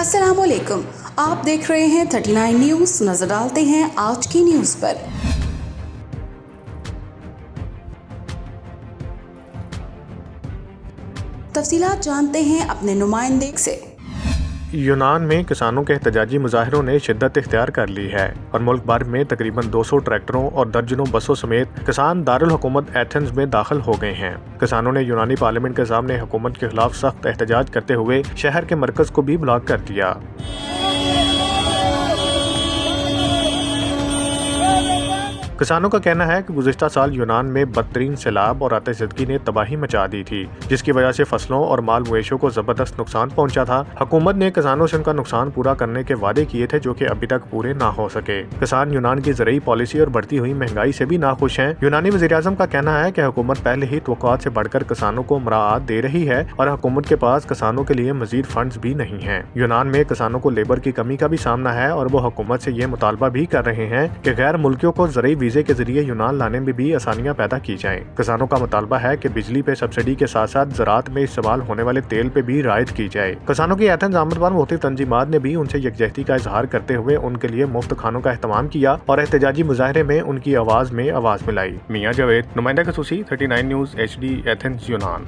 السلام علیکم، آپ دیکھ رہے ہیں 39 نیوز۔ نظر ڈالتے ہیں آج کی نیوز پر۔ تفصیلات جانتے ہیں اپنے نمائندے سے۔ یونان میں کسانوں کے احتجاجی مظاہروں نے شدت اختیار کر لی ہے اور ملک بھر میں تقریباً 200 ٹریکٹروں اور درجنوں بسوں سمیت کسان دارالحکومت ایتھنز میں داخل ہو گئے ہیں۔ کسانوں نے یونانی پارلیمنٹ کے سامنے حکومت کے خلاف سخت احتجاج کرتے ہوئے شہر کے مرکز کو بھی بلاک کر دیا۔ کسانوں کا کہنا ہے کہ گزشتہ سال یونان میں بدترین سیلاب اور آتش زدگی نے تباہی مچا دی تھی، جس کی وجہ سے فصلوں اور مال مویشیوں کو زبردست نقصان پہنچا تھا۔ حکومت نے کسانوں سے ان کا نقصان پورا کرنے کے وعدے کیے تھے جو کہ ابھی تک پورے نہ ہو سکے۔ کسان یونان کی زرعی پالیسی اور بڑھتی ہوئی مہنگائی سے بھی ناخوش ہیں۔ یونانی وزیراعظم کا کہنا ہے کہ حکومت پہلے ہی توقعات سے بڑھ کر کسانوں کو مراعات دے رہی ہے اور حکومت کے پاس کسانوں کے لیے مزید فنڈز بھی نہیں ہیں۔ یونان میں کسانوں کو لیبر کی کمی کا بھی سامنا ہے اور وہ حکومت سے یہ مطالبہ بھی کر رہے ہیں کہ غیر ملکیوں کو زرعی ویزے کے ذریعے یونان لانے میں بھی آسانیاں پیدا کی جائیں۔ کسانوں کا مطالبہ ہے کہ بجلی پہ سبسڈی کے ساتھ ساتھ زراعت میں استعمال ہونے والے تیل پہ بھی رعایت کی جائے۔ کسانوں کی ایتھنز آمد پر مختلف تنظیمات نے بھی ان سے یکجہتی کا اظہار کرتے ہوئے ان کے لیے مفت کھانوں کا اہتمام کیا اور احتجاجی مظاہرے میں ان کی آواز میں آواز ملائی۔ میاں جاوید، نمائندہ خصوصی 39 نیوز HD ایتھنز یونان۔